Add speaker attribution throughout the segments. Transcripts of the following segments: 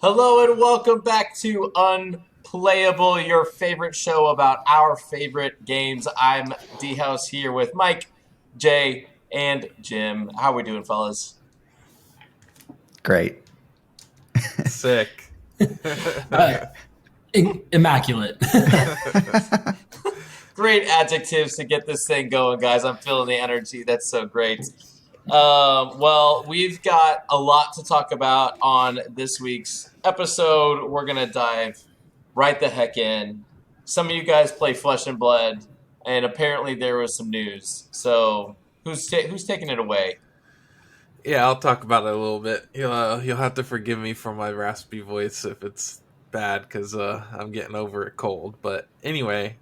Speaker 1: Hello and welcome back to Unplayable, your favorite show about our favorite games. I'm D House here with Mike, Jay, and Jim. How are we doing, fellas?
Speaker 2: Great.
Speaker 3: Sick.
Speaker 4: Uh, Immaculate.
Speaker 1: Great adjectives to get this thing going, guys. I'm feeling the energy. That's so great. Well, we've got a lot to talk about on this week's episode. We're going to dive right the heck in. Some of you guys play Flesh and Blood, and apparently there was some news. So, who's taking it away?
Speaker 3: Yeah, I'll talk about it a little bit. You'll have to forgive me for my raspy voice if it's bad because I'm getting over a cold. But anyway,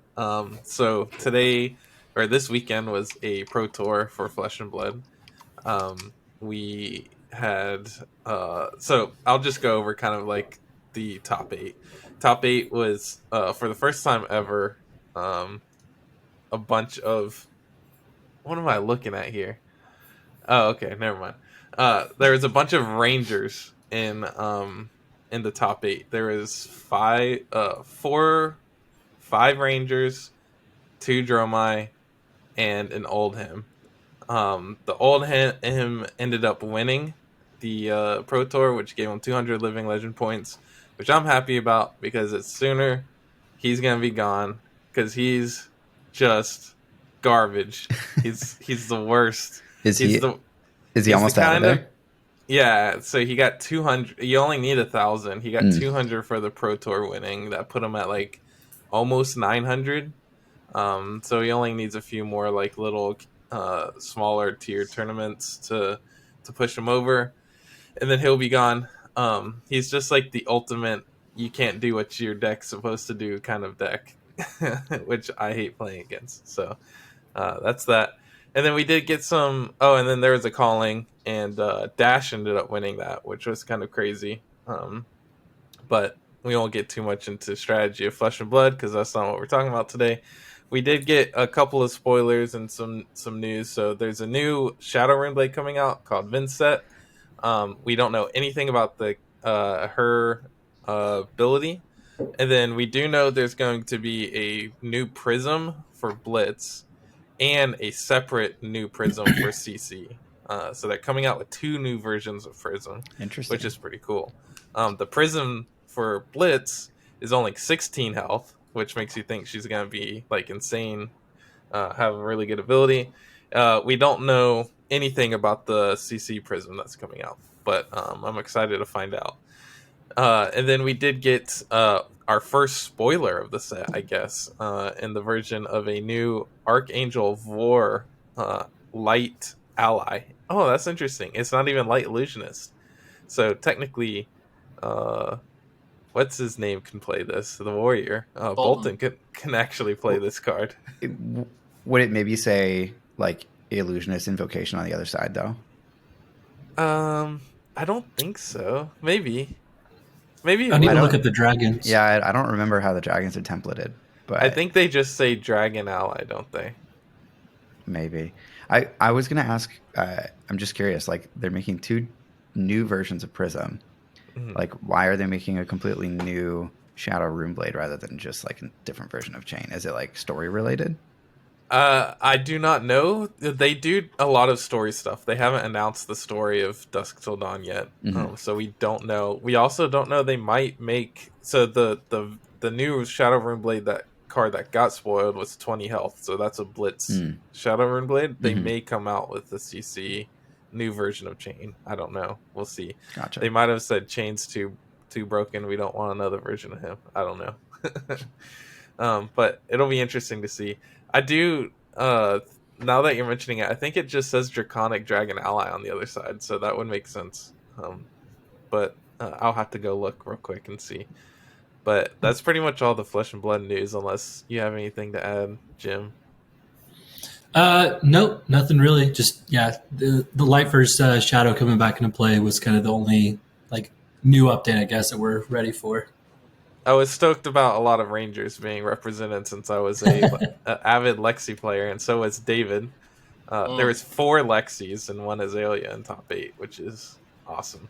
Speaker 3: so today or this weekend was a pro tour for Flesh and Blood. We had so I'll just go over kind of like the top eight. Top eight was for the first time ever a bunch of what am I looking at here? Oh, okay, never mind. There was a bunch of Rangers in the top eight. There was five Rangers, two Dromai, and an Oldhim. The Oldhim ended up winning the Pro Tour, which gave him 200 Living Legend points, which I'm happy about because it's sooner he's gonna be gone because he's just garbage. He's the worst.
Speaker 2: Is
Speaker 3: He's
Speaker 2: he
Speaker 3: the
Speaker 2: is he
Speaker 3: he's
Speaker 2: almost
Speaker 3: the
Speaker 2: out of
Speaker 3: kind of
Speaker 2: there?
Speaker 3: yeah. So he got 200. You only need 1,000. He got
Speaker 2: Mm.
Speaker 3: 200 for the Pro Tour winning. That put him at like almost 900. So he only needs a few more like little smaller tier tournaments to push him over, and then he'll be gone. He's just like the ultimate. You can't do what your deck's supposed to do kind of deck, which I hate playing against. So that's that. And then we did get some. Oh, and then there was a calling, and Dash ended up winning that, which was kind of crazy. But we won't get too much into strategy of Flesh and Blood because that's not what we're talking about today. We did get a couple of spoilers and some news. So there's a new Shadow Runeblade coming out called Vincent. We don't know anything about the her ability, and then we do know there's going to be a new Prism for Blitz and a separate new Prism for CC. So they're coming out with two new versions of Prism,
Speaker 2: Interesting.
Speaker 3: which is pretty cool. The Prism for Blitz is only 16 health, which makes you think she's going to be like insane, have a really good ability. We don't know anything about the CC Prism that's coming out, but I'm excited to find out. And then we did get our first spoiler of the set, I guess, in the version of a new Archangel of War light ally. Oh, that's interesting. It's not even light illusionist. So technically, uh, what's his name can play this? The warrior. Bolton can actually play this card.
Speaker 2: Would it maybe say like illusionist invocation on the other side though?
Speaker 3: I don't think so. Maybe. Maybe
Speaker 4: I need to
Speaker 2: don't-
Speaker 4: look at the dragons.
Speaker 2: Yeah, I don't remember how the dragons are templated, but
Speaker 3: I think they just say dragon ally, don't they?
Speaker 2: maybe. I was gonna ask. I'm just curious. Like they're making two new versions of Prism.
Speaker 3: Mhm.
Speaker 2: Like, why are they making a completely new Shadow Runeblade rather than just like a different version of Chain? Is it like story related?
Speaker 3: I do not know. They do a lot of story stuff. They haven't announced the story of Dusk Till Dawn yet,
Speaker 2: Mhm.
Speaker 3: so we don't know. We also don't know they might make so the new Shadow Runeblade, that card that got spoiled was 20 health, so that's a Blitz
Speaker 2: Mm.
Speaker 3: Shadow Runeblade. They
Speaker 2: Mhm.
Speaker 3: may come out with the CC new version of Chain. I don't know. We'll see.
Speaker 2: Gotcha.
Speaker 3: They might have said Chain's too broken. We don't want another version of him. I don't know. But it'll be interesting to see. I do. Now that you're mentioning it, I think it just says Draconic Dragon Ally on the other side, so that would make sense. But I'll have to go look real quick and see. But that's pretty much all the Flesh and Blood news, unless you have anything to add, Jim.
Speaker 4: Nope, nothing really. Just the light versus shadow coming back into play was kind of the only like new update, I guess, that we're ready for.
Speaker 3: I was stoked about a lot of Rangers being represented since I was a avid Lexi player, and so was David. There was 4 Lexis and 1 Azalea in top 8, which is awesome.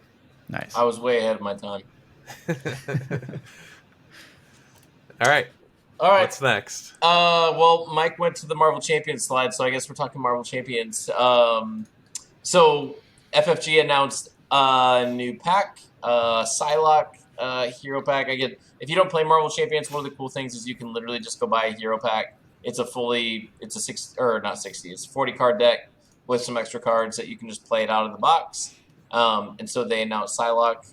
Speaker 2: Nice.
Speaker 1: I was way ahead of my time.
Speaker 3: All right.
Speaker 1: All right.
Speaker 3: What's next?
Speaker 1: Well, Mike went to the Marvel Champions slide, so I guess we're talking Marvel Champions. So FFG announced a new pack, Psylocke hero pack. Again, if you don't play Marvel Champions, one of the cool things is you can literally just go buy a hero pack. It's a 40 card deck with some extra cards that you can just play it out of the box. And so they announced Psylocke,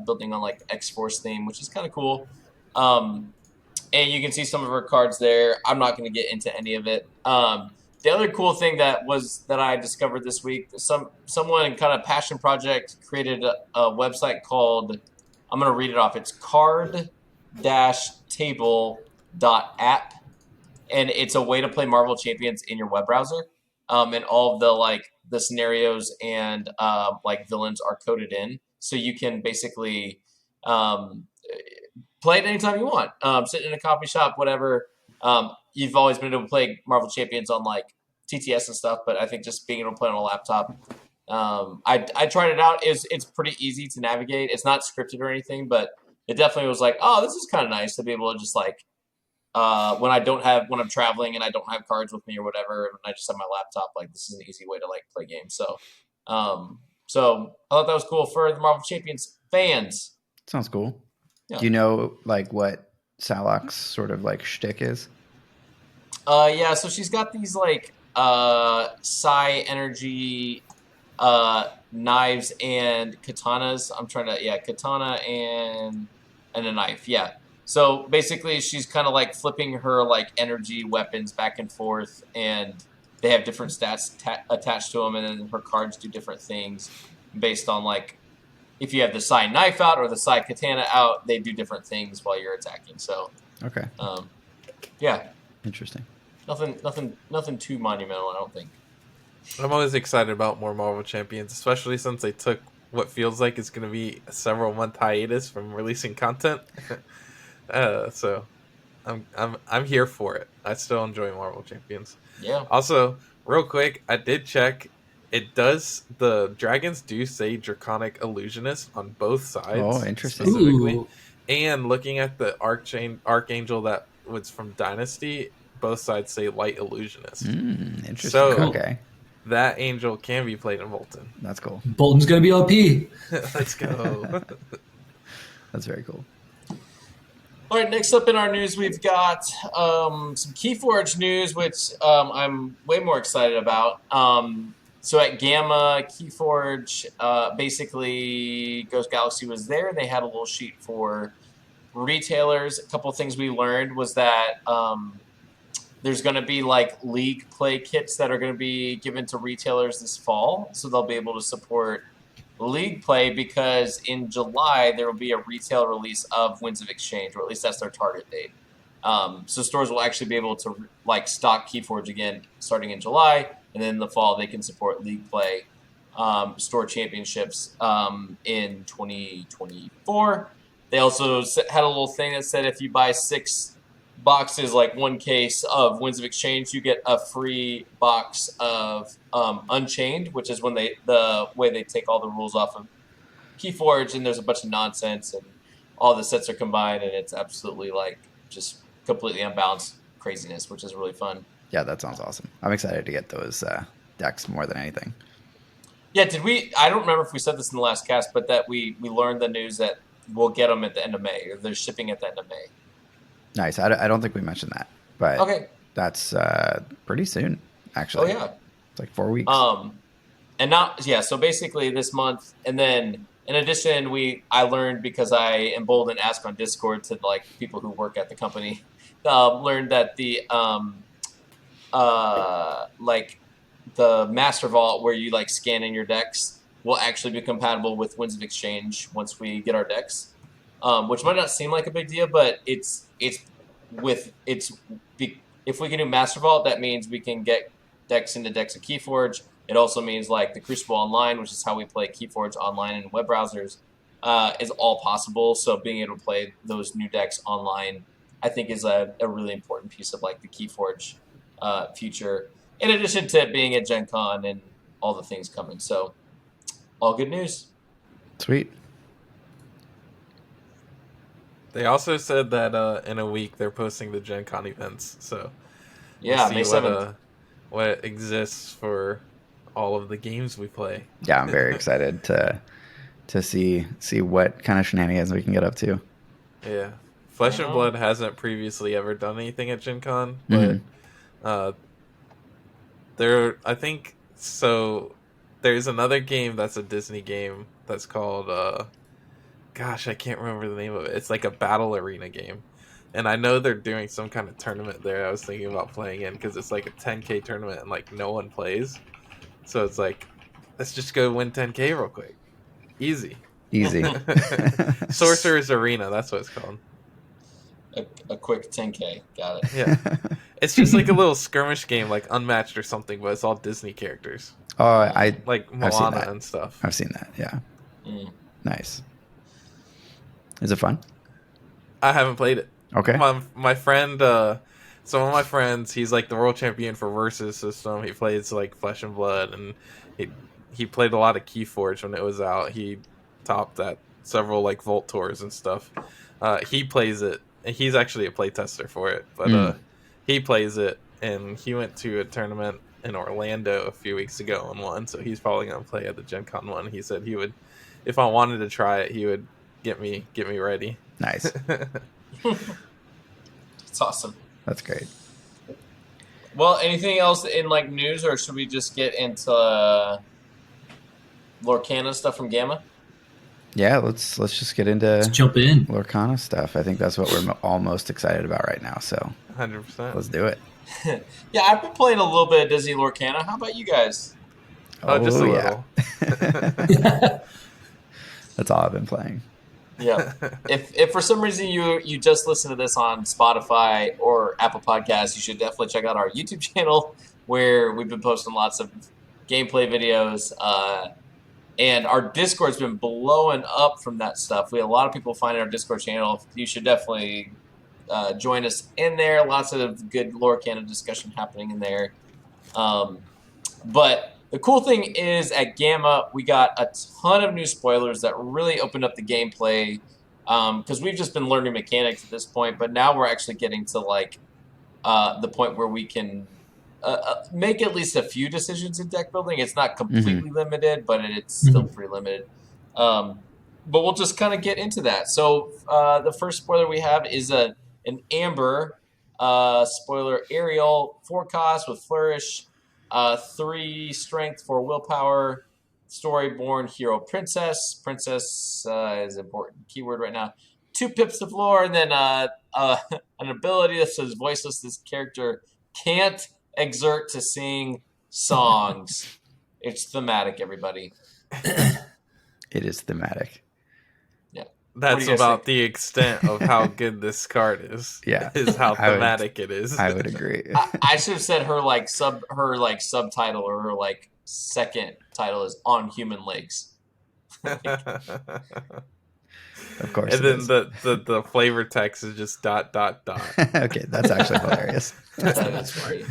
Speaker 1: building on like the X-Force theme, which is kind of cool. And you can see some of her cards there. I'm not going to get into any of it. The other cool thing that I discovered this week, someone in kind of passion project created a website called, I'm going to read it off. It's card-table.app, and it's a way to play Marvel Champions in your web browser. And all of the scenarios and villains are coded in, so you can basically play it anytime you want. Sit in a coffee shop, whatever. You've always been able to play Marvel Champions on like TTS and stuff, but I think just being able to play on a laptop. I tried it out. It's pretty easy to navigate. It's not scripted or anything, but it definitely was like, oh, this is kind of nice to be able to just like when I'm traveling and I don't have cards with me or whatever, and I just have my laptop. Like this is an easy way to like play games. So I thought that was cool for the Marvel Champions fans.
Speaker 2: Sounds cool.
Speaker 1: Yeah.
Speaker 2: Do you know like what Psylocke's sort of like shtick is?
Speaker 1: Yeah, so she's got these like psi energy knives and katanas. Katana and a knife. Yeah. So basically she's kind of like flipping her like energy weapons back and forth, and they have different stats attached to them, and then her cards do different things based on like if you have the psi knife out or the psi katana out, they do different things while you're attacking. So
Speaker 2: okay.
Speaker 1: Yeah.
Speaker 2: Interesting.
Speaker 1: Nothing too monumental, I don't think.
Speaker 3: I'm always excited about more Marvel Champions, especially since they took what feels like it's going to be a several-month hiatus from releasing content. So I'm here for it. I still enjoy Marvel Champions.
Speaker 1: Yeah.
Speaker 3: Also, real quick, I did check. The dragons do say Draconic Illusionist on both sides.
Speaker 2: Oh, interesting.
Speaker 3: Specifically.
Speaker 4: Ooh.
Speaker 3: And looking at the Archangel that was from Dynasty, both sides say Light Illusionist.
Speaker 2: Interesting.
Speaker 3: So,
Speaker 2: okay.
Speaker 3: That angel can be played in Bolton.
Speaker 2: That's cool.
Speaker 4: Bolton's going to be OP.
Speaker 3: Let's go.
Speaker 2: That's very cool.
Speaker 1: All right, next up in our news, we've got some KeyForge news, which I'm way more excited about. So at GAMA, KeyForge, basically Ghost Galaxy was there, and they had a little sheet for retailers. A couple of things we learned was that there's going to be like league play kits that are going to be given to retailers this fall, so they'll be able to support league play, because in July there will be a retail release of Winds of Exchange, or at least that's their target date. So stores will actually be able to like stock KeyForge again starting in July, and then in the fall they can support league play store championships in 2024. They also had a little thing that said if you buy 6 boxes, like 1 case of Winds of Exchange, you get a free box of Unchained, which is when the way they take all the rules off of KeyForge, and there's a bunch of nonsense, and all the sets are combined, and it's absolutely like just completely unbalanced craziness, which is really fun.
Speaker 2: Yeah, that sounds awesome. I'm excited to get those decks more than anything.
Speaker 1: Yeah, I don't remember if we said this in the last cast, but that we learned the news that we'll get them at the end of May, or they're shipping at the end of May.
Speaker 2: Nice. I don't think we mentioned that, but
Speaker 1: okay,
Speaker 2: that's pretty soon, actually.
Speaker 1: Oh yeah,
Speaker 2: it's like 4 weeks.
Speaker 1: And not so basically this month, and then in addition, I learned, because I emboldened ask on Discord to like people who work at the company, learned that the like the Master Vault where you like scan in your decks will actually be compatible with Winds of Exchange once we get our decks. Which might not seem like a big deal, but if we can do Master Vault, that means we can get decks into decks of KeyForge. It also means like the Crucible Online, which is how we play KeyForge online in web browsers, is all possible. So being able to play those new decks online, I think, is a really important piece of like the KeyForge future, in addition to being at Gen Con and all the things coming. So all good news.
Speaker 2: Sweet.
Speaker 3: They also said that in a week they're posting the Gen Con events, so we'll
Speaker 1: Yeah,
Speaker 3: see
Speaker 1: May 7th.
Speaker 3: what exists for all of the games we play.
Speaker 2: Yeah, I'm very excited to see what kind of shenanigans we can get up to.
Speaker 3: Yeah, Flesh and
Speaker 1: Uh-huh.
Speaker 3: Blood hasn't previously ever done anything at Gen Con,
Speaker 2: Mhm.
Speaker 3: but I think so. There's another game that's a Disney game that's called gosh, I can't remember the name of it. It's like a battle arena game. And I know they're doing some kind of tournament there. I was thinking about playing in because it's like a 10K tournament and like no one plays. So it's like, let's just go win 10K real quick. Easy.
Speaker 2: Easy.
Speaker 3: Sorcerer's Arena, that's what it's called.
Speaker 1: A quick 10K. Got it.
Speaker 3: Yeah. It's just like a little skirmish game, like Unmatched or something, but it's all Disney characters.
Speaker 2: Oh, I've
Speaker 3: Like
Speaker 2: seen
Speaker 3: Moana
Speaker 2: that.
Speaker 3: and stuff.
Speaker 2: I've seen that. Yeah.
Speaker 1: Mm.
Speaker 2: Nice. Is it fun?
Speaker 3: I haven't played it.
Speaker 2: Okay.
Speaker 3: My friend, some of my friends, he's like the world champion for Versus system. He plays like Flesh and Blood, and he played a lot of KeyForge when it was out. He topped at several like Vault tours and stuff. He plays it, and he's actually a playtester for it. But he plays it, and he went to a tournament in Orlando a few weeks ago and won. So he's probably gonna play at the Gen Con one. He said he would, if I wanted to try it, he would get me ready.
Speaker 2: Nice.
Speaker 1: It's awesome.
Speaker 2: That's great.
Speaker 1: Well, anything else in like news, or should we just get into Lorcana stuff from GAMA?
Speaker 2: Yeah, let's just get into
Speaker 4: Let's jump in.
Speaker 2: Lorcana stuff. I think that's what we're all most excited about right now. So
Speaker 3: 100%.
Speaker 2: let's do it.
Speaker 1: Yeah, I've been playing a little bit of Disney Lorcana. How about you guys?
Speaker 3: Oh, just a
Speaker 2: yeah.
Speaker 3: little.
Speaker 2: That's all I've been playing.
Speaker 1: Yeah. If for some reason you just listen to this on Spotify or Apple Podcasts, you should definitely check out our YouTube channel where we've been posting lots of gameplay videos. And our Discord's been blowing up from that stuff. We have a lot of people finding our Discord channel. You should definitely join us in there. Lots of good Lorcana discussion happening in there. But the cool thing is at GAMA, we got a ton of new spoilers that really opened up the gameplay because we've just been learning mechanics at this point, but now we're actually getting to like the point where we can make at least a few decisions in deck building. It's not completely limited, but it's still pretty limited. But we'll just kind of get into that. So the first spoiler we have is an Amber spoiler, Ariel, 4 cost with Flourish. 3 strength for willpower. Storyborn hero princess. Princess is an important keyword right now. 2 pips of lore, and then an ability that says voiceless. This character can't exert to sing songs. It's thematic, everybody.
Speaker 2: It is thematic.
Speaker 3: That's about the extent of how good this card is.
Speaker 2: Yeah,
Speaker 3: is how thematic it is.
Speaker 2: I would agree.
Speaker 1: I should have said her subtitle or her like second title is On Human Legs.
Speaker 2: Of course.
Speaker 3: And then the flavor text is just ...
Speaker 2: Okay, that's actually hilarious.
Speaker 1: That's funny.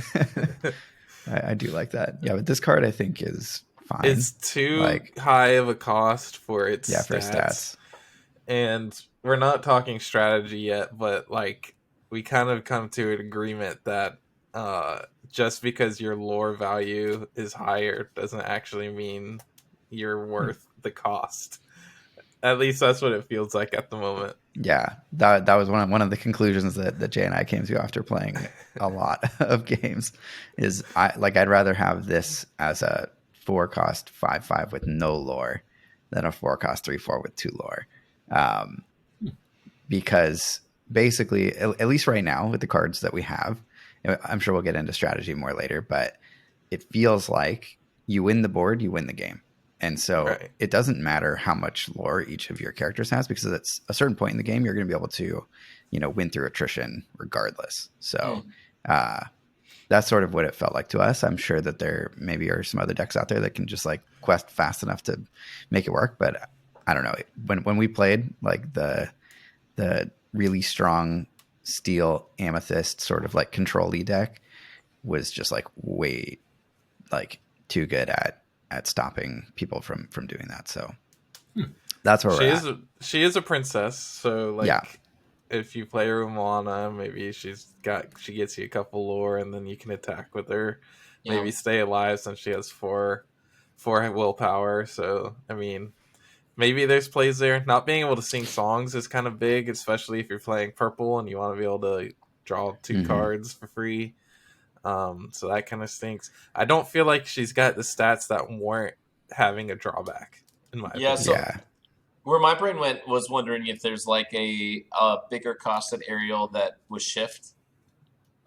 Speaker 2: I do like that. Yeah, but this card I think is fine.
Speaker 3: It's too high of a cost for its
Speaker 2: stats.
Speaker 3: And we're not talking strategy yet, but like we kind of come to an agreement that just because your lore value is higher doesn't actually mean you're worth the cost. At least that's what it feels like at the moment. Yeah,
Speaker 2: that was one of the conclusions that Jay and I came to after playing a lot of games. Is I'd rather have this as a 4 cost 5/5 with no lore than a 4 cost 3/4 with 2 lore. Because basically, at least right now with the cards that we have, I'm sure we'll get into strategy more later, but it feels like you win the board, you win the game. And so it doesn't matter how much lore each of your characters has, because at a certain point in the game, you're going to be able to, win through attrition regardless. So that's sort of what it felt like to us. I'm sure that there maybe are some other decks out there that can just like quest fast enough to make it work, but I don't know. When we played like the really strong steel amethyst sort of like control-y deck was just like way like too good at stopping people from doing that. So that's where we're at.
Speaker 3: She is a princess, so like if you play Rumana, maybe she gets you a couple lore, and then you can attack with her.
Speaker 1: Yeah.
Speaker 3: Maybe stay alive since she has four willpower. So I mean, maybe there's plays there. Not being able to sing songs is kind of big, especially if you're playing purple and you want to be able to draw 2 cards for free. So that kind of stinks. I don't feel like she's got the stats that warrant having a drawback, in my opinion.
Speaker 1: So where my brain went was wondering if there's like a bigger costed aerial that was shift.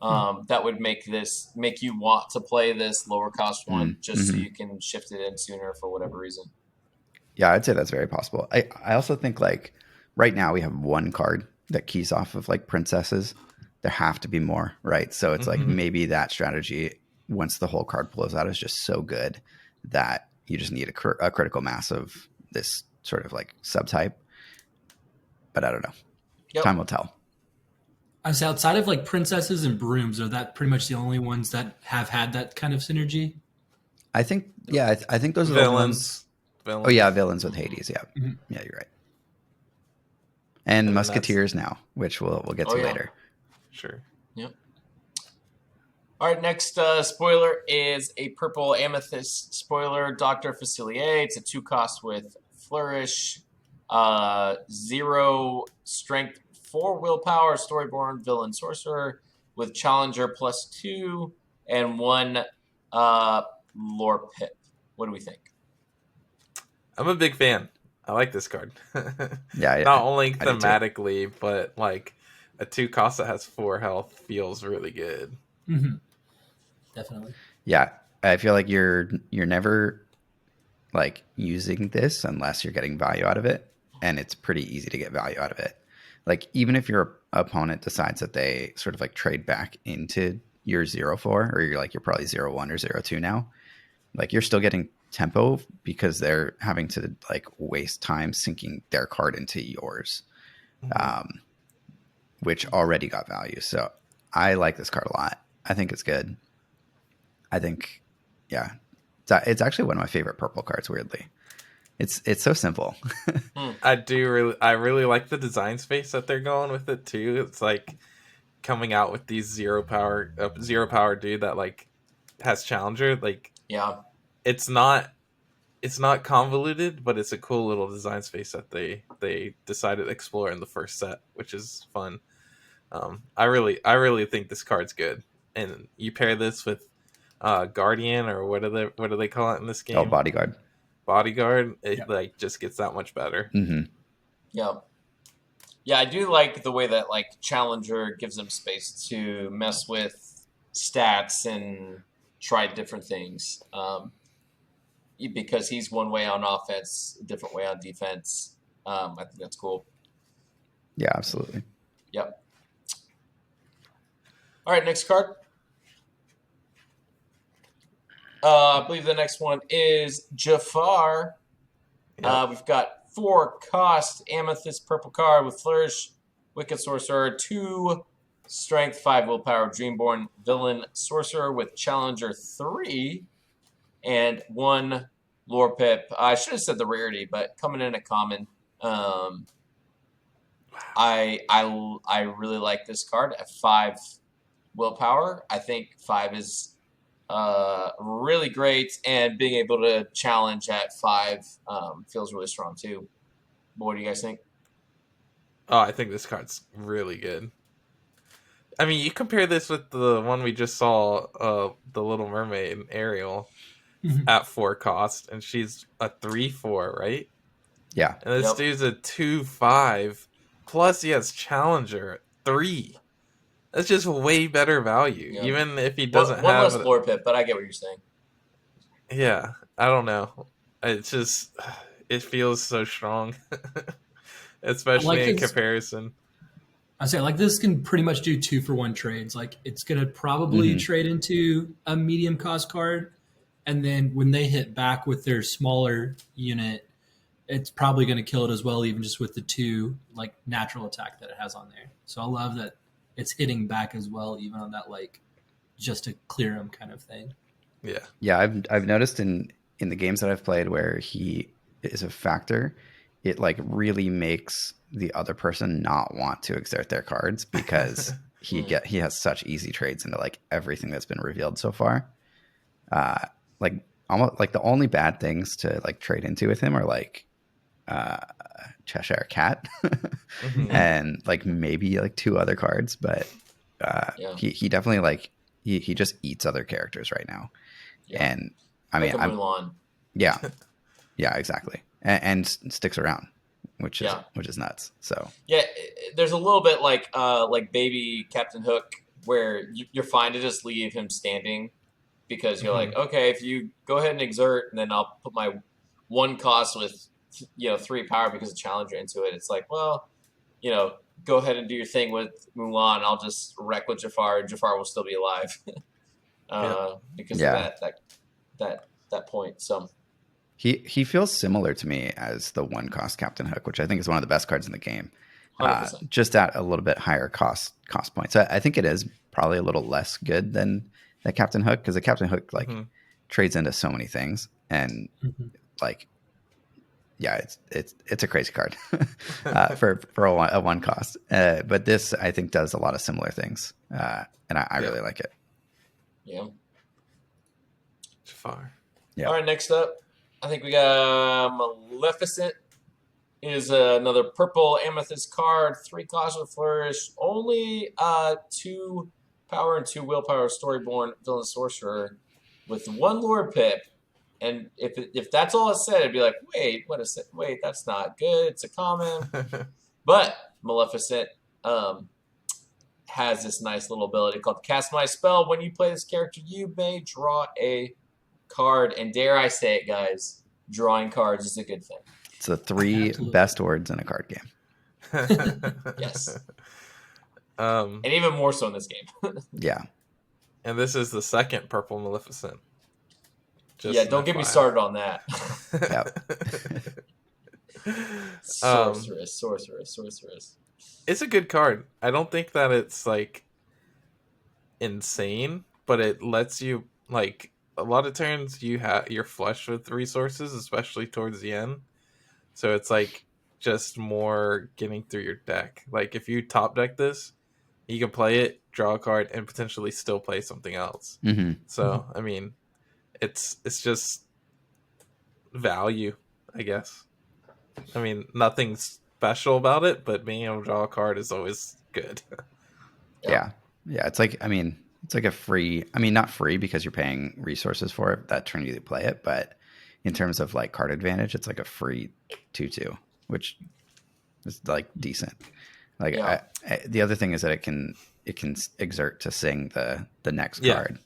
Speaker 1: That would make you want to play this lower cost one just so you can shift it in sooner for whatever reason.
Speaker 2: Yeah, I'd say that's very possible. I also think like right now we have 1 card that keys off of like princesses. There have to be more, right? So it's like maybe that strategy, once the whole card pulls out, is just so good that you just need a critical mass of this sort of like subtype. But I don't know. Yep. Time will tell.
Speaker 4: I was outside of like princesses and brooms, are that pretty much the only ones that have had that kind of synergy?
Speaker 2: I think, yeah, I think those are the ones. Oh yeah, villains with Hades. Yeah, yeah, you're right. And musketeers now, which we'll get to later.
Speaker 3: Sure.
Speaker 1: Yep. All right, next spoiler is a purple amethyst spoiler, DrFacilier. It's a 2-cost with flourish, 0 strength, 4 willpower, storyborn villain sorcerer with challenger +2 and 1 lore pip. What do we think?
Speaker 3: I'm a big fan. I like this card.
Speaker 2: Yeah.
Speaker 3: Not only thematically, but like a 2-cost that has 4 health feels really good.
Speaker 4: Definitely.
Speaker 2: Yeah, I feel like you're never like using this unless you're getting value out of it, and it's pretty easy to get value out of it. Like even if your opponent decides that they sort of like trade back into your 0-4, or you're probably 0-1 or 0-2 now, like you're still getting tempo because they're having to like waste time syncing their card into yours, which already got value. So I like this card a lot. I think it's good. I think, yeah, it's actually one of my favorite purple cards. Weirdly, it's so simple.
Speaker 3: I really like the design space that they're going with it too. It's like coming out with these 0 power dude that like has challenger. Like,
Speaker 1: yeah,
Speaker 3: it's not convoluted, but it's a cool little design space that they decided to explore in the first set, which is fun. I really think this card's good, and you pair this with Guardian, or what do they call it in this game?
Speaker 2: Oh, Bodyguard.
Speaker 3: It like just gets that much better.
Speaker 1: Yeah, I do like the way that like challenger gives them space to mess with stats and try different things. Because he's one way on offense, a different way on defense. I think that's cool.
Speaker 2: Yeah, absolutely.
Speaker 1: Yep. All right, next card. I believe the next one is Jafar. Yep. We've got 4-cost amethyst purple card with flourish, wicked sorcerer, 2 strength, 5 willpower, dreamborn villain sorcerer with challenger 3 and 1 lore pip. I should have said the rarity, but coming in a common. I really like this card at 5 willpower. I think 5 is really great, and being able to challenge at 5 feels really strong too. What do you guys think?
Speaker 3: Oh, I think this card's really good. I mean, you compare this with the one we just saw, the Little Mermaid, Ariel, at 4 cost, and she's a 3/4, right?
Speaker 2: Yeah.
Speaker 3: And this dude's a 2/5, plus he has challenger at 3. That's just way better value, even if he doesn't have
Speaker 1: one less lore pip. But I get what you're saying.
Speaker 3: Yeah, I don't know. It's just it feels so strong, especially in comparison.
Speaker 4: I say like this can pretty much do 2-for-1 trades. Like it's gonna probably trade into a medium cost card, and then when they hit back with their smaller unit, it's probably gonna kill it as well, even just with the 2 like natural attack that it has on there. So I love that it's hitting back as well, even on that like just to clear him kind of thing.
Speaker 2: Yeah. I've noticed in the games that I've played where he is a factor, it like really makes the other person not want to exert their cards because he has such easy trades into like everything that's been revealed so far. Like almost like the only bad things to like trade into with him are like Cheshire Cat and like maybe like 2 other cards, but he definitely like he just eats other characters right now. And I mean,
Speaker 1: Mulan.
Speaker 2: Yeah, exactly, and sticks around, which is nuts. So
Speaker 1: there's a little bit like baby Captain Hook, where you're fine to just leave him standing because you're like, okay, if you go ahead and exert, and then I'll put my 1 cost with 3 power because of Challenger into it. It's like, well, go ahead and do your thing with Mulan. I'll just wreck with Jafar, and Jafar will still be alive because of that point. So
Speaker 2: he feels similar to me as the 1 cost Captain Hook, which I think is one of the best cards in the game. Just at a little bit higher cost points. I think it is probably a little less good than the Captain Hook because the Captain Hook like trades into so many things and like. Yeah, it's a crazy card for a 1 cost. But this, I think, does a lot of similar things, and I really like it.
Speaker 1: Yeah.
Speaker 3: Jafar.
Speaker 2: Yeah.
Speaker 1: All right, next up, I think we got Maleficent. Is another purple amethyst card, 3 cost with flourish, only 2 power and 2 willpower, storyborn villain sorcerer with 1 lord pip. And if that's all it said, it'd be like, wait, that's not good. It's a common. But Maleficent has this nice little ability called Cast My Spell. When you play this character, you may draw a card. And dare I say it, guys, drawing cards is a good thing.
Speaker 2: It's the 3 best words in a card game.
Speaker 1: Yes. And even more so in this game.
Speaker 2: Yeah.
Speaker 3: And this is the 2nd purple Maleficent.
Speaker 1: Don't get me started on that. Sorceress.
Speaker 3: It's a good card. I don't think that it's like insane, but it lets you like a lot of turns you're flush with resources, especially towards the end. So it's like just more getting through your deck. Like if you top deck this, you can play it, draw a card, and potentially still play something else. So I mean. It's just value, I guess. I mean, nothing special about it, but being able to draw a card is always good.
Speaker 2: Yeah. It's like, I mean, it's like a free. I mean, not free because you're paying resources for it that turn you to play it, but in terms of like card advantage, it's like a free 2/2, which is like decent. Like the other thing is that it can exert to sing the next card.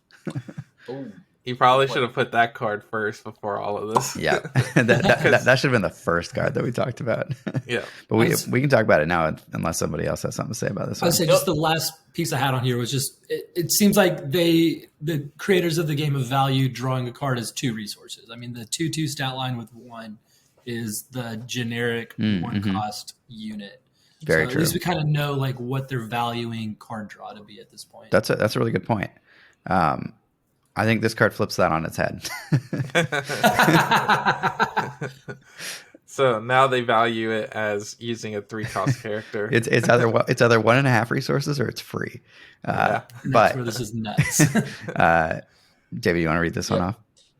Speaker 3: You probably should have put that card first before all of this.
Speaker 2: Yeah, that should have been the first card that we talked about.
Speaker 3: Yeah,
Speaker 2: but we can talk about it now unless somebody else has something to say about this.
Speaker 4: I would say just the last piece I had on here was just it seems like the creators of the game have valued drawing a card as 2 resources. I mean, the 2/2 stat line with 1 is the generic 1 cost unit.
Speaker 2: Very true.
Speaker 4: At least we kind of know like what they're valuing card draw to be at this point.
Speaker 2: That's a really good point. I think this card flips that on its head.
Speaker 3: So now they value it as using a 3 cost character.
Speaker 2: It's either 1.5 resources or it's free.
Speaker 4: That's where this is nuts.
Speaker 2: David, you want to read this one off?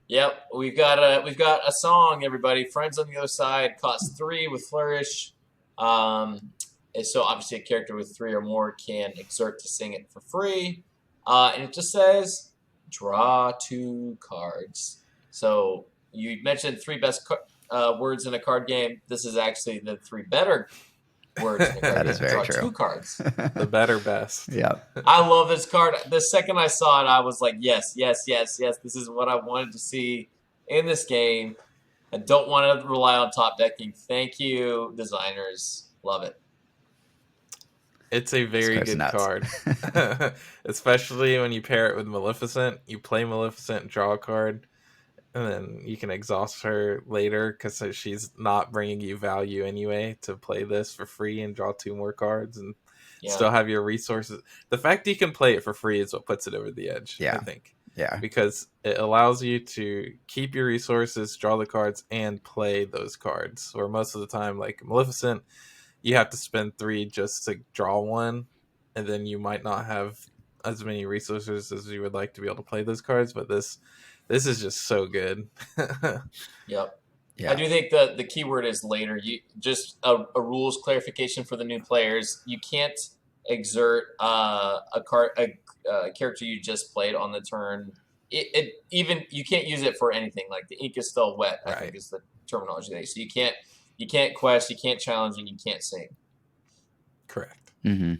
Speaker 1: Yep, we've got a song, everybody. Friends on the Other Side costs 3 with flourish. So obviously a character with 3 or more can exert to sing it for free. And it just says draw 2 cards. So you mentioned 3 best words in a card game. This is actually the 3 better words in a card game.
Speaker 2: That is very
Speaker 1: draw
Speaker 2: true.
Speaker 1: 2 cards.
Speaker 3: The better best.
Speaker 2: Yeah.
Speaker 1: I love this card. The second I saw it, I was like, yes. This is what I wanted to see in this game. I don't want to rely on top decking. Thank you, designers. Love it.
Speaker 3: It's a very good card. Especially when you pair it with Maleficent. You play Maleficent, draw a card, and then you can exhaust her later because she's not bringing you value anyway to play this for free and draw 2 more cards and still have your resources. The fact you can play it for free is what puts it over the edge, I think.
Speaker 2: Yeah.
Speaker 3: Because it allows you to keep your resources, draw the cards, and play those cards. Or most of the time, like Maleficent, you have to spend 3 just to draw one, and then you might not have as many resources as you would like to be able to play those cards. But this is just so good.
Speaker 1: Yep.
Speaker 2: Yeah.
Speaker 1: I do think the keyword is later. You just a rules clarification for the new players. You can't exert a character you just played on the turn. Even you can't use it for anything. Like the ink is still wet. I think is the terminology they. So you can't quest, you can't challenge, and you can't sing.
Speaker 3: Correct.
Speaker 2: Mm-hmm.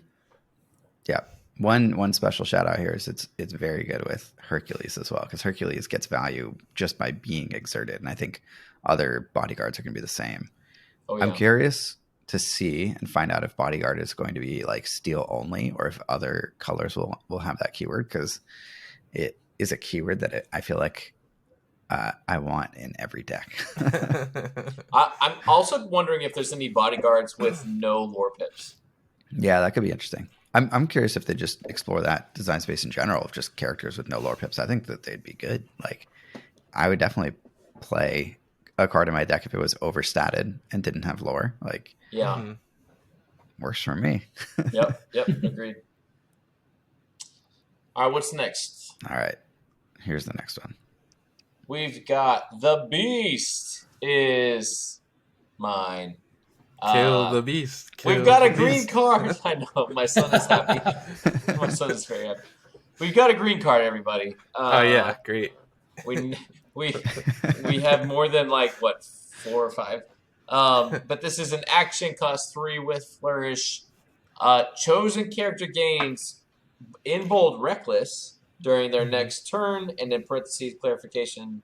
Speaker 2: Yeah. One special shout out here is it's very good with Hercules as well, because Hercules gets value just by being exerted, and I think other bodyguards are going to be the same.
Speaker 1: Oh, yeah.
Speaker 2: I'm curious to see and find out if bodyguard is going to be like steel only, or if other colors will have that keyword, because it is a keyword that I feel like I want in every deck.
Speaker 1: I'm also wondering if there's any bodyguards with no lore pips.
Speaker 2: Yeah, that could be interesting. I'm curious if they just explore that design space in general of just characters with no lore pips. I think that they'd be good. Like, I would definitely play a card in my deck if it was overstated and didn't have lore. Like,
Speaker 1: yeah,
Speaker 2: works for me.
Speaker 1: Yep, agreed. All right, what's next?
Speaker 2: All right, here's the next one.
Speaker 1: We've got the Beast is mine.
Speaker 3: Kill the beast.
Speaker 1: We've got a green card. I know, my son is happy. My son is very happy. We've got a green card, everybody.
Speaker 3: Oh yeah, great.
Speaker 1: We have more than 4 or 5. But this is an action, cost 3 with flourish. Chosen character gains in bold reckless during their next turn, and in parentheses clarification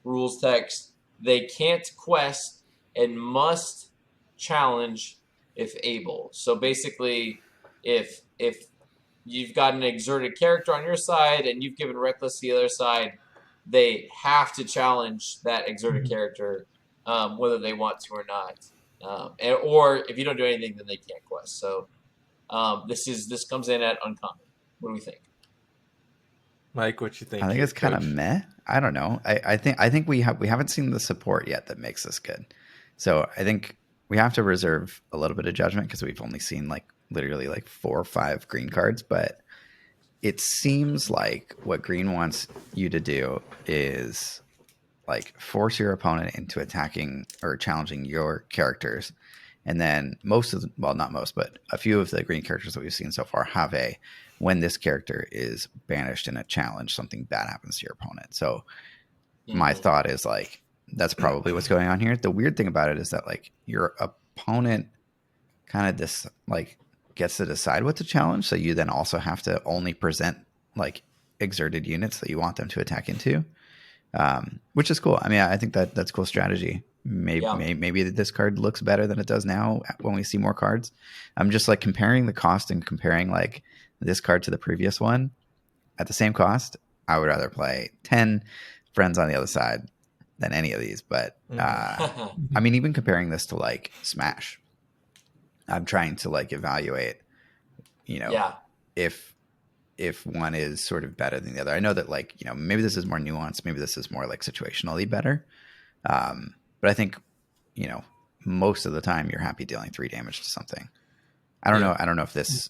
Speaker 1: rules text. They can't quest and must challenge if able. So basically, if you've got an exerted character on your side and you've given reckless to the other side, they have to challenge that exerted character, whether they want to or not. Or if you don't do anything, then they can't quest. So this comes in at uncommon. What do we think?
Speaker 3: Mike, what you think?
Speaker 2: I think it's kind of meh. I don't know. I think we haven't seen the support yet that makes this good. So I think we have to reserve a little bit of judgment because we've only seen literally 4 or 5 green cards, but it seems like what green wants you to do is force your opponent into attacking or challenging your characters. And then not most, but a few of the green characters that we've seen so far have when this character is banished in a challenge, something bad happens to your opponent. So my thought is that's probably what's going on here. The weird thing about it is that your opponent kind of gets to decide what to challenge. So you then also have to only present exerted units that you want them to attack into, which is cool. I mean, I think that's cool strategy. Maybe this card looks better than it does now when we see more cards. I'm just comparing the cost and comparing this card to the previous one at the same cost. I would rather play 10 friends on the other side than any of these. But I mean, even comparing this to Smash, I'm trying to evaluate, if one is sort of better than the other. I know that maybe this is more nuanced, maybe this is more situationally better. But I think, most of the time you're happy dealing 3 damage to something. I don't know. I don't know if this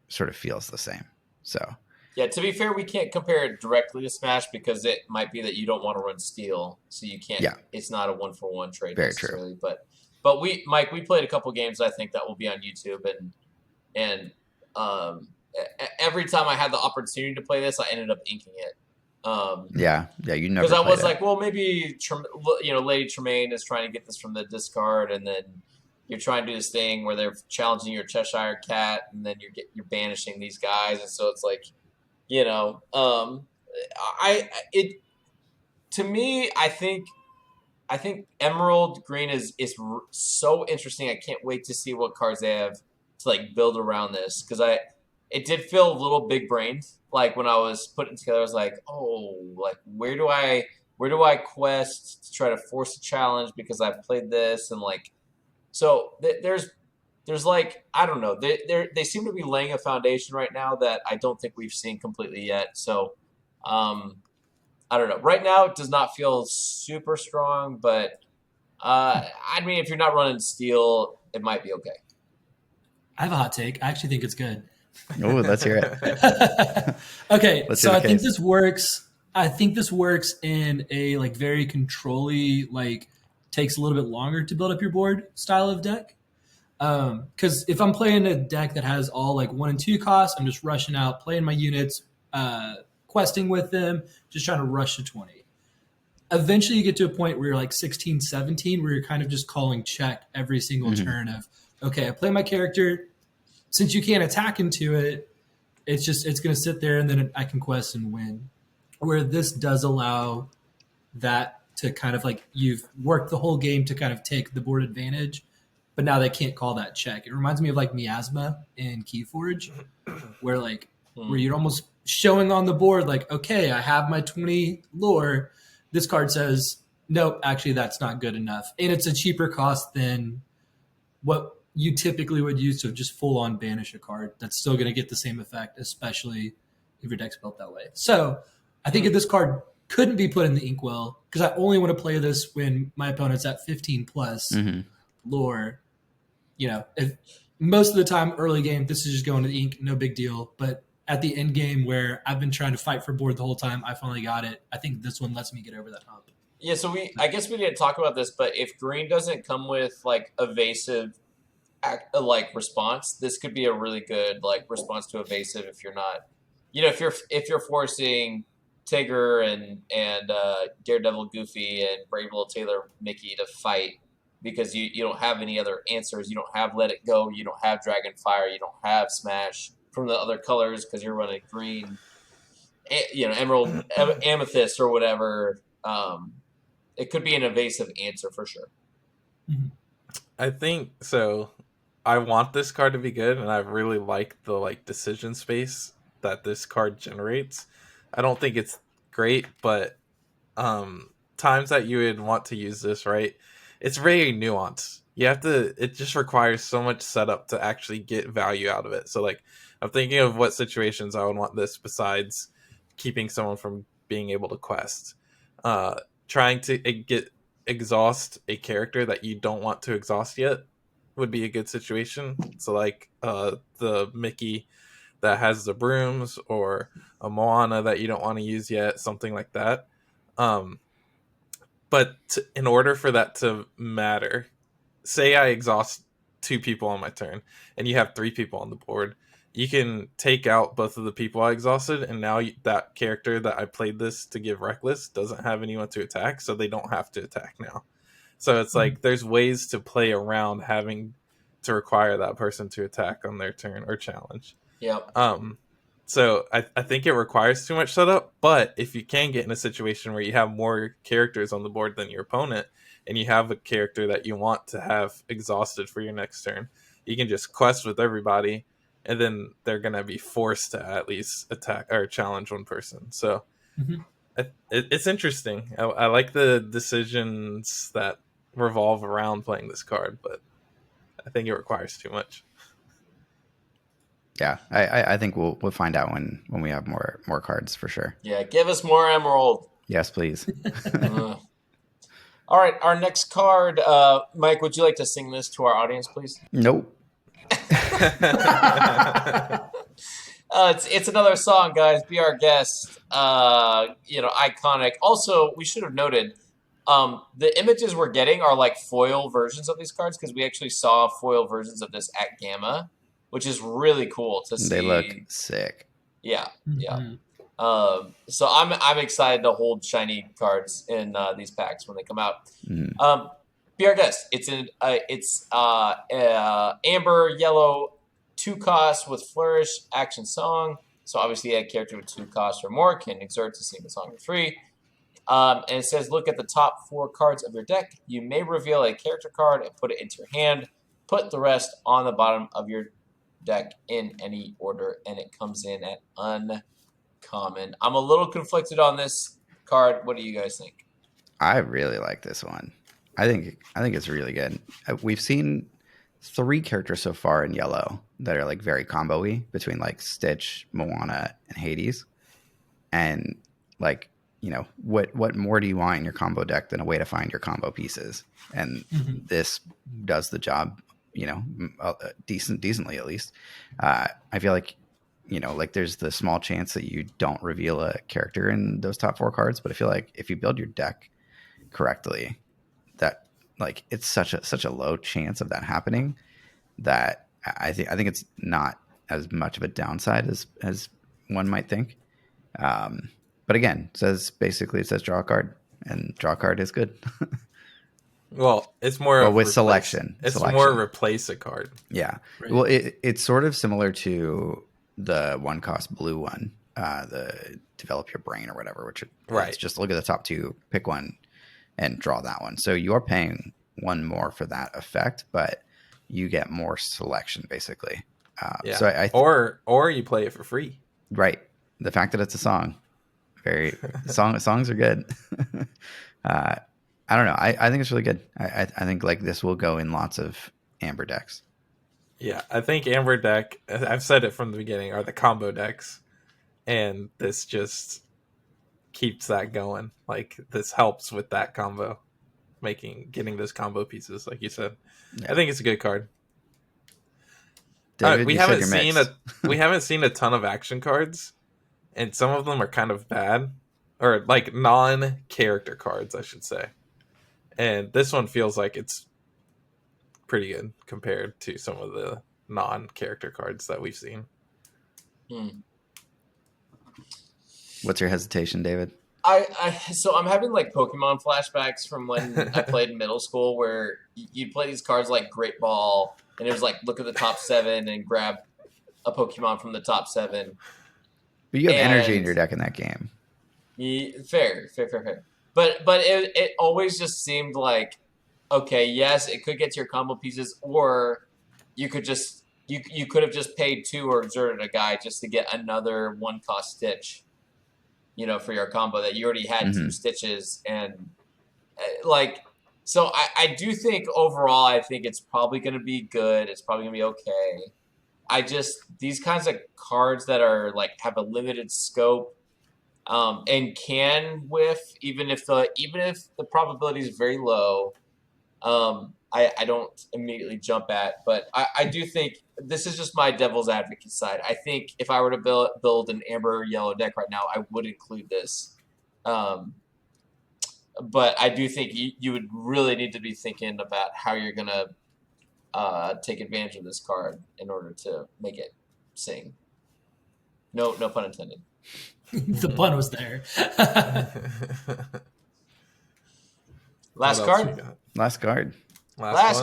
Speaker 2: sort of feels the same. So
Speaker 1: yeah, to be fair, we can't compare it directly to Smash because it might be that you don't want to run Steel, so you can't. Yeah. It's not a 1-for-1 trade
Speaker 2: Very
Speaker 1: necessarily.
Speaker 2: true.
Speaker 1: But we played a couple games. I think that will be on YouTube, and every time I had the opportunity to play this, I ended up inking it.
Speaker 2: You never,
Speaker 1: because I was well, maybe Lady Tremaine is trying to get this from the discard, and then you're trying to do this thing where they're challenging your Cheshire Cat, and then you're banishing these guys, and so it's to me, I think Emerald Green is so interesting. I can't wait to see what cards they have to build around this, because it did feel a little big brained. When I was putting it together, I was where do I quest to try to force a challenge because I've played this, and so there's I don't know, they seem to be laying a foundation right now that I don't think we've seen completely yet. So I don't know. Right now, it does not feel super strong, but I mean, if you're not running steel, it might be okay.
Speaker 4: I have a hot take. I actually think it's good.
Speaker 2: Oh, let's hear it.
Speaker 4: Okay, so I think
Speaker 2: case.
Speaker 4: this works. I think this works in a like very control-y, like takes a little bit longer to build up your board style of deck. Because if I'm playing a deck that has all like 1 and 2 costs, I'm just rushing out, playing my units, questing with them, just trying to rush to 20. Eventually you get to a point where you're like 16, 17, where you're kind of just calling check every single turn of, okay, I play my character. Since you can't attack into it, it's going to sit there and then I can quest and win. Where this does allow that to kind of like you've worked the whole game to kind of take the board advantage, but now they can't call that check. It reminds me of like Miasma in KeyForge, where where you're almost showing on the board like, okay, I have my 20 lore. This card says, nope, actually that's not good enough. And it's a cheaper cost than what you typically would use to just full on banish a card. That's still going to get the same effect, especially if your deck's built that way. So I think if this card couldn't be put in the inkwell, because I only want to play this when my opponent's at 15 plus lore, if most of the time early game, this is just going to the ink, no big deal. But at the end game where I've been trying to fight for board the whole time, I finally got it. I think this one lets me get over that hump.
Speaker 1: Yeah, so I guess we didn't talk about this, but if green doesn't come with like evasive response, this could be a really good like response to evasive if you're not, if you're forcing Tigger and Daredevil Goofy and Brave Little Tailor Mickey to fight because you don't have any other answers. You don't have Let It Go. You don't have Dragon Fire. You don't have Smash from the other colors because you're running green, Emerald, Amethyst, or whatever. It could be an evasive answer for sure.
Speaker 3: I think so. I want this card to be good, and I really like the decision space that this card generates. I don't think it's great, but times that you would want to use this, right? It's very nuanced. It just requires so much setup to actually get value out of it. So I'm thinking of what situations I would want this besides keeping someone from being able to quest. Trying to exhaust a character that you don't want to exhaust yet would be a good situation. So the Mickey that has the brooms, or a Moana that you don't want to use yet, something like that. But in order for that to matter, say I exhaust 2 people on my turn and you have 3 people on the board, you can take out both of the people I exhausted, and now that character that I played this to give Reckless doesn't have anyone to attack, so they don't have to attack now. So it's there's ways to play around having to require that person to attack on their turn or challenge.
Speaker 1: Yep.
Speaker 3: So I think it requires too much setup, but if you can get in a situation where you have more characters on the board than your opponent, and you have a character that you want to have exhausted for your next turn, you can just quest with everybody, and then they're going to be forced to at least attack or challenge one person. So it's interesting. I like the decisions that revolve around playing this card, but I think it requires too much.
Speaker 2: Yeah, I think we'll find out when we have more cards for sure.
Speaker 1: Yeah, give us more Emerald.
Speaker 2: Yes, please.
Speaker 1: All right, our next card. Mike, would you like to sing this to our audience, please?
Speaker 2: Nope.
Speaker 1: It's another song, guys. Be our guest. Iconic. Also, we should have noted the images we're getting are like foil versions of these cards, because we actually saw foil versions of this at GAMA, which is really cool to see.
Speaker 2: They look sick.
Speaker 1: Yeah. So I'm excited to hold shiny cards in these packs when they come out. Be our guest. It's amber yellow 2 costs with flourish action song. So obviously a character with 2 costs or more can exert to sing the song for free. And it says, look at the top 4 cards of your deck. You may reveal a character card and put it into your hand. Put the rest on the bottom of your deck in any order, and it comes in at uncommon. I'm a little conflicted on this card. What do you guys think?
Speaker 2: I really like this one. I think it's really good. We've seen 3 characters so far in yellow that are like very combo-y between like Stitch, Moana, and Hades. And like, what more do you want in your combo deck than a way to find your combo pieces? And this does the job, decently at least. I feel like, like there's the small chance that you don't reveal a character in those top 4 cards, but I feel like if you build your deck correctly, that like it's such a low chance of that happening that I think it's not as much of a downside as one might think. But again, it says draw a card, and draw a card is good.
Speaker 3: Well, it's more
Speaker 2: with selection.
Speaker 3: It's more replace a card.
Speaker 2: Yeah. Right. Well, it's sort of similar to the 1-cost blue one, the develop your brain or whatever, which it's just look at the top 2, pick one, and draw that one. So you are paying 1 more for that effect, but you get more selection basically. So
Speaker 3: or you play it for free.
Speaker 2: Right. The fact that it's a song. Songs are good. I don't know. I think it's really good. I think like this will go in lots of Amber decks.
Speaker 3: Yeah, I think Amber deck, I've said it from the beginning, are the combo decks. And this just keeps that going. Like this helps with that combo. Getting those combo pieces, like you said. Yeah. I think it's a good card.
Speaker 2: David,
Speaker 3: we haven't seen a ton of action cards. And some of them are kind of bad, or like non-character cards, I should say. And this one feels like it's pretty good compared to some of the non-character cards that we've seen.
Speaker 2: What's your hesitation, David?
Speaker 1: So I'm having like Pokemon flashbacks from when I played in middle school, where you'd play these cards like Great Ball, and it was like look at the top 7 and grab a Pokemon from the top 7.
Speaker 2: But you have energy in your deck in that game.
Speaker 1: Fair. But it always just seemed like, okay, yes, it could get to your combo pieces, or you could just you could have just paid 2 or exerted a guy just to get another 1-cost stitch, for your combo that you already had 2 stitches, and like, so I do think overall, I think it's probably going to be good. It's probably going to be okay. These kinds of cards that are like have a limited scope, and can whiff even if the probability is very low. I don't immediately jump at, but I do think this is just my devil's advocate side. I think if I were to build an amber yellow deck right now, I would include this. But I do think you would really need to be thinking about how you're gonna take advantage of this card in order to make it sing. No pun intended.
Speaker 4: The pun was there.
Speaker 1: Last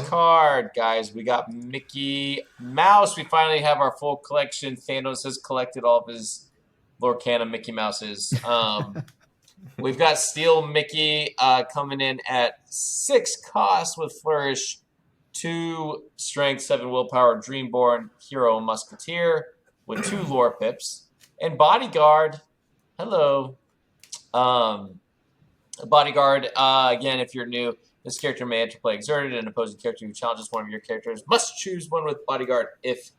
Speaker 1: card, guys. We got Mickey Mouse. We finally have our full collection. Thanos has collected all of his Lorcana Mickey Mouses. We've got Steel Mickey coming in at 6 cost with Flourish, 2 Strength, 7 Willpower, Dreamborn, Hero, Musketeer with 2 Lore Pips, and Bodyguard. Hello. Bodyguard, again, if you're new, this character may enter play exerted, and an opposing character who challenges one of your characters must choose one with Bodyguard. If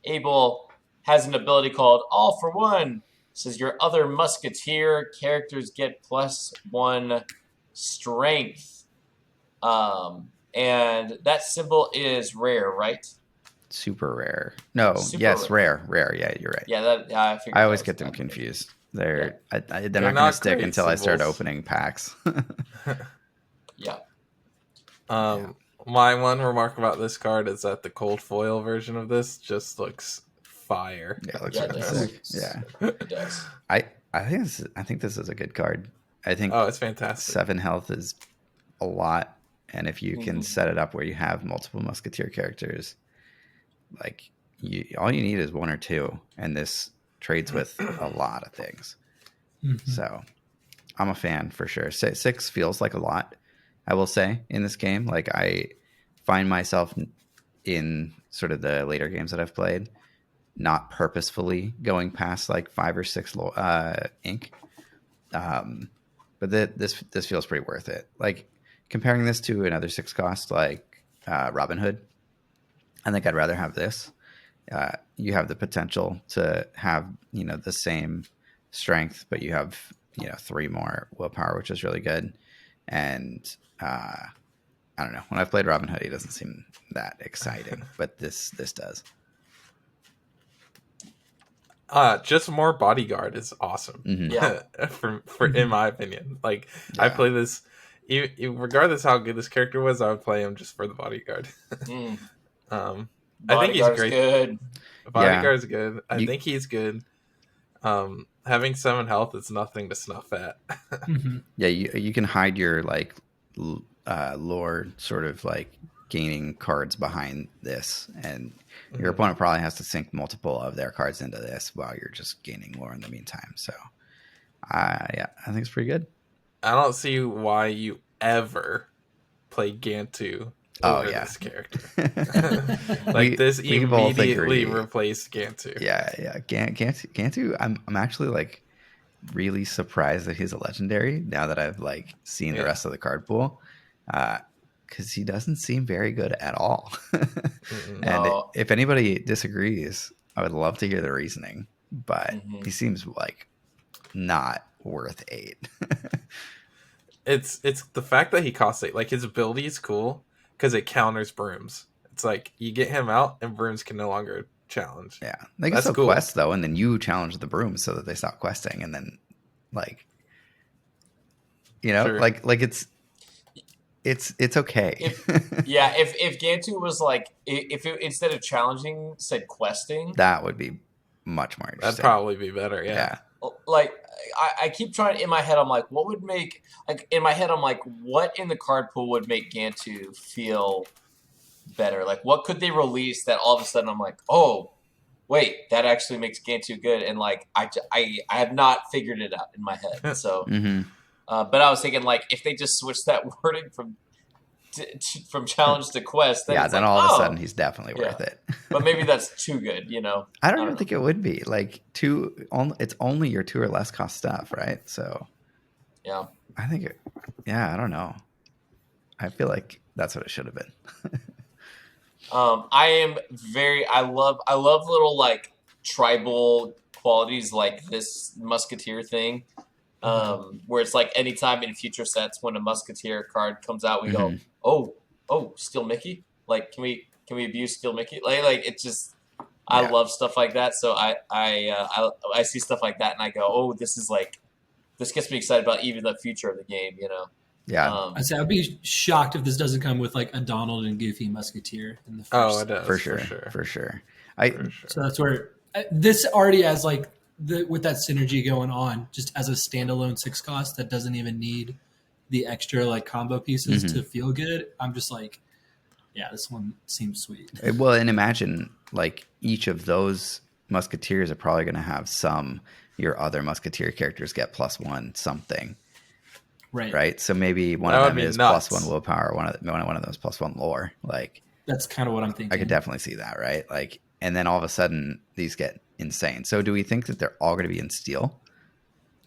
Speaker 1: able, has an ability called All for One. Says your other Musketeer characters get +1 Strength. And that symbol is rare, right?
Speaker 2: Super rare. No, yes, rare. Yeah, you're right.
Speaker 1: Yeah,
Speaker 2: I always get them confused. They're not going to stick until symbols. I start opening packs.
Speaker 1: Yeah.
Speaker 3: My one remark about this card is that the cold foil version of this just looks fire.
Speaker 2: Yeah, it looks really sick. Yeah, it does. I think this is a good card. I think
Speaker 3: it's fantastic.
Speaker 2: 7 health is a lot, and if you can set it up where you have multiple Musketeer characters, like all you need is 1 or 2, and this trades with a lot of things. So I'm a fan for sure. 6 feels like a lot, I will say, in this game. Like I find myself in sort of the later games that I've played not purposefully going past like 5 or 6 ink. But this feels pretty worth it. Like comparing this to another 6 cost like Robin Hood, I think I'd rather have this. You have the potential to have, the same strength, but you have, 3 more willpower, which is really good. And I don't know. When I've played Robin Hood, he doesn't seem that exciting, but this does.
Speaker 3: Just more bodyguard is awesome.
Speaker 2: Mm-hmm.
Speaker 1: Yeah.
Speaker 3: for in my opinion, like I play this, regardless how good this character was, I would play him just for the bodyguard. I think he's great.
Speaker 1: Good.
Speaker 3: Bodyguard's good. I think he's good. Having 7 health is nothing to snuff at.
Speaker 2: Yeah, you can hide your like lore sort of like gaining cards behind this, and your opponent probably has to sink multiple of their cards into this while you're just gaining lore in the meantime. So I think it's pretty good.
Speaker 3: I don't see why you ever play Gantu over this character. Like this immediately replaced Gantu.
Speaker 2: Yeah. Gantu. I'm actually like really surprised that he's a legendary now that I've like seen the rest of the card pool. Because he doesn't seem very good at all. And if anybody disagrees, I would love to hear the reasoning. But he seems like not worth 8.
Speaker 3: It's the fact that he costs 8. Like his ability is cool because it counters brooms. It's like you get him out and brooms can no longer challenge.
Speaker 2: Yeah, they can still quest though, and then you challenge the brooms so that they stop questing, and then like like it's okay.
Speaker 1: If Gantu was like, if it, instead of challenging said questing,
Speaker 2: that would be much more interesting.
Speaker 3: That'd probably be better. Yeah.
Speaker 1: Like I keep trying in my head. I'm like, what would make what in the card pool would make Gantu feel better? Like, what could they release that all of a sudden I'm like, oh, wait, that actually makes Gantu good? And like, I have not figured it out in my head. So. But I was thinking, like, if they just switch that wording from challenge to quest, then
Speaker 2: then all of a sudden he's definitely worth it.
Speaker 1: But maybe that's too good,
Speaker 2: I don't even think it would be. Like, it's only your 2 or less cost stuff, right? So,
Speaker 1: yeah,
Speaker 2: I think I don't know. I feel like that's what it should have been.
Speaker 1: I love little like tribal qualities like this musketeer thing. Where it's like anytime in future sets when a musketeer card comes out, we go, oh, Steel Mickey. Like, can we abuse Steel Mickey? Like it's just, I love stuff like that. So I see stuff like that and I go, oh, this gets me excited about even the future of the game.
Speaker 2: Yeah,
Speaker 4: I'd be shocked if this doesn't come with like a Donald and Goofy musketeer in the first.
Speaker 3: Oh, it does
Speaker 2: for sure.
Speaker 4: So that's where this already has like. With that synergy going on, just as a standalone 6 cost that doesn't even need the extra like combo pieces to feel good. I'm just like, yeah, this one seems sweet.
Speaker 2: Well, and imagine like each of those musketeers are probably going to have your other musketeer characters get +1 something. Right. So maybe one of them is nuts. +1 willpower. One of those +1 lore. Like
Speaker 4: that's kind of what I'm thinking.
Speaker 2: I could definitely see that. Right. Like, and then all of a sudden these get insane. So do we think that they're all going to be in steel?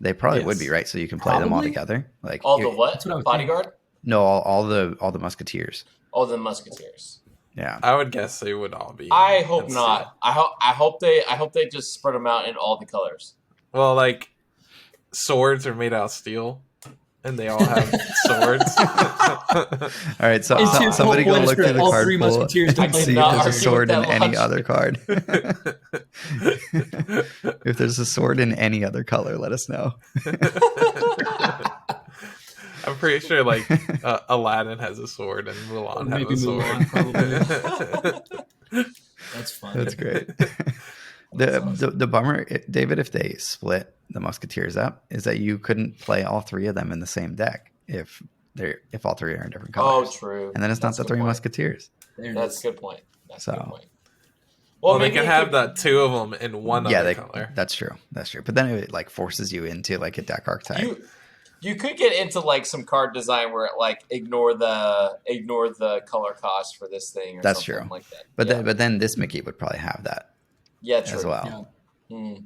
Speaker 2: They probably would be, right? So you can play them all together. Like
Speaker 1: all the what? Bodyguard?
Speaker 2: Think. No, all the musketeers.
Speaker 1: All the musketeers.
Speaker 2: Yeah,
Speaker 3: I would guess they would all be.
Speaker 1: I hope not. I hope they just spread them out in all the colors.
Speaker 3: Well, like swords are made out of steel. And they all have swords.
Speaker 2: All right, so somebody go look through the card pool and see if there's a sword in any other card. If there's a sword in any other color, let us know.
Speaker 3: I'm pretty sure like Aladdin has a sword and Mulan has a sword.
Speaker 4: Probably. That's fun.
Speaker 2: That's great. The bummer, David, if they split the musketeers up, is that you couldn't play all 3 of them in the same deck if all 3 are in different colors.
Speaker 1: Oh, true.
Speaker 2: And then it's not the 3 musketeers.
Speaker 1: That's a good point. That's a good point.
Speaker 3: Well, they can have the 2 of them in one other color.
Speaker 2: That's true. But then it like forces you into like a deck archetype.
Speaker 1: You could get into like some card design where it like ignore the color cost for this thing or
Speaker 2: that's
Speaker 1: something
Speaker 2: true.
Speaker 1: like that.
Speaker 2: But then this Mickey would probably have that.
Speaker 1: Yeah, true.
Speaker 2: As well.
Speaker 1: Yeah.